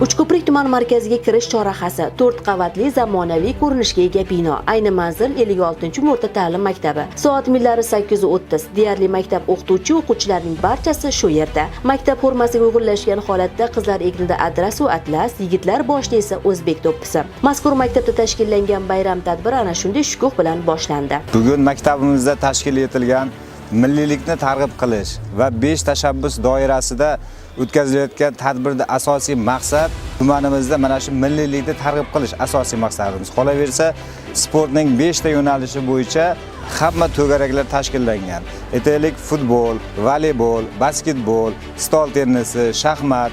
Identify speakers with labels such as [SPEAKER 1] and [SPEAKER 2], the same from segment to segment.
[SPEAKER 1] Uchko'prik tuman markaziga kirish chorrahasi 4 qavatli zamonaviy ko'rinishga ega bino. Ayni manzil 56-o'rta ta'lim maktabi. Soat millari 8:30. Deyarli maktab o'qituvchi-o'quvchilarining barchasi shu yerda. Maktab formasiga uyg'unlashgan holatda qizlar egnida adras va atlas, yigitlar boshida esa o'zbek to'ppisi. Mazkur maktabda tashkillangan bayram tadbiri ana shunday shukuh bilan boshlandi.
[SPEAKER 2] Bugun maktabimizda tashkil etilgan milliylikni targ'ib qilish va 5 tashabbus doirasida o'tkazilayotgan tadbirda asosiy maqsad tumanimizda mana shu milliylikni targ'ib qilish asosiy maqsadimiz. Qolaversa, sportning 5 ta yo'nalishi bo'yicha hamma to'garaklar tashkillangan. Aytaylik, futbol, voleybol, basketbol, stol tennisi, shaxmat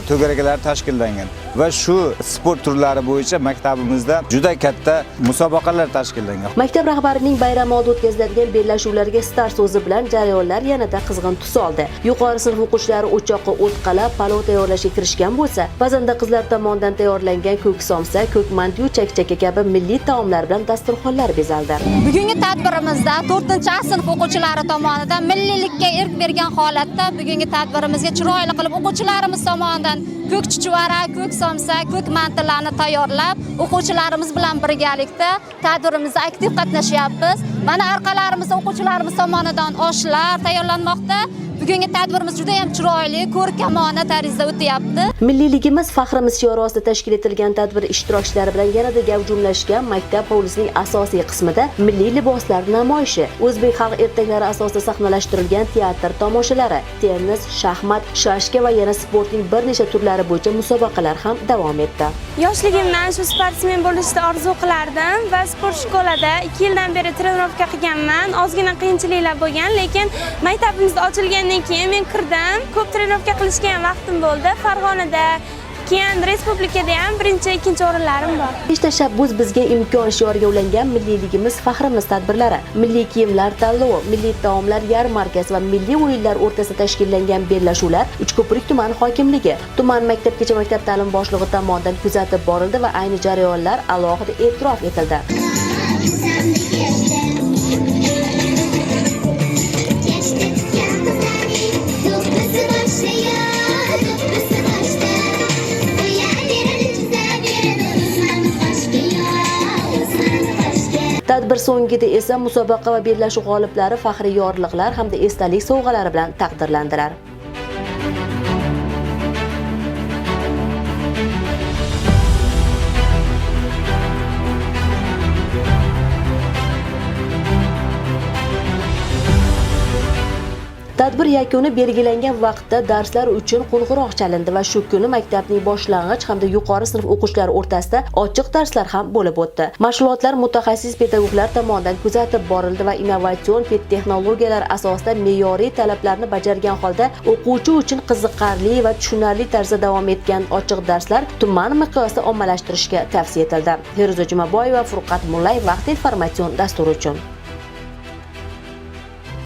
[SPEAKER 2] to'garaklar tashkillangan va shu sport turlari bo'yicha maktabimizda juda katta musobaqalar tashkillangan.
[SPEAKER 1] Maktab rahbarining bayram oldi o'tkaziladigan bellashuvlarga start so'zi bilan jarayonlar yanada qizg'in tus oldi. Yuqori sinf o'quvchilari o'choqqa o't qalab, palov tayyorlashga kirishgan bo'lsa, ba'zanda qizlar tomonidan tayyorlangan ko'k somsa, ko'k mantu, chakchaka kabi milliy taomlar bilan dasturxonlar bezaldi.
[SPEAKER 3] Bugungi tadbirimizda 4-sinf o'quvchilari tomonidan milliylikka erk bergan holatda bugungi tadbirimizga chiroyli qilib o'quvchilarimiz tomonidan ko'k chuchvara, ko'k somsa, ko'k mantilarni tayyorlab, o'quvchilarimiz bilan birgalikda tadbirimizda aktiv qatnashyapmiz. Mana orqalarimizda o'quvchilarimiz tomonidan oshlar tayyorlanmoqda. Bugungi tadbirimiz juda ham chiroyli, ko'rkamona tarzda o'tyapti.
[SPEAKER 1] Milliyligimiz faxrimiz shiori ostida tashkil etilgan tadbir ishtirokchilari bilan yanada gavjumlashgan maktab hovlisining asosiy qismida milliy liboslar namoyishi, o'zbek xalq ertaklari asosida sahnalashtirilgan teatr tomoshalari, tennis, shaxmat, shashka va yana sportning bir nechta turlari bo'yicha musobaqalar ham davom etdi.
[SPEAKER 4] Yoshligimdan shu sportsmen bo'lishni orzu qilardim va sport shkolada 2 yildan beri trenirovka qilganman. Ozgina qiyinchiliklar bo'lgan, lekin maktabimizda ochilgan keyin men kirdim. Ko'p trenirovka qilishga ham vaqtim bo'ldi. Farg'onada, keyin respublikada ham 1-2 o'rinlarim bor.
[SPEAKER 1] Besh tashabbus bizga imkon shioriga ulangan milliyligimiz faxrimiz tadbirlari, milliy kiyimlar tanlovi, milliy taomlar yarmarkasi va milliy o'yinlar o'rtasida tashkillangan bellashuvlar Uchko'prik tuman hokimligi, tuman maktabgacha maktab ta'lim boshlig'i tomonidan kuzatib borildi va ayni jarayonlar alohida e'tirof etildi. Tadbir so'ngida esa musobaqa va bellashuv g'oliblari faxriy yorliqlar hamda esdalik sovg'alari bilan taqdirlandilar. Tadbir yakuni belgilangan vaqtda darslar uchun qo'ng'iroq chalindi va shu kuni maktabning boshlang'ich hamda yuqori sinf o'quvchilari o'rtasida ochiq darslar ham bo'lib o'tdi. Mashg'ulotlar mutaxassis pedagoglar tomonidan kuzatib borildi va innovatsion texnologiyalar asosida me'yoriy talablarni bajargan holda o'quvchi uchun qiziqarli va tushunarli tarzda davom etgan ochiq darslar tuman miqyosida ommalashtirishga tavsiya etildi. Feruza Jumaboyeva, Furqat Mullayev, Vaqt informatsion dasturi uchun.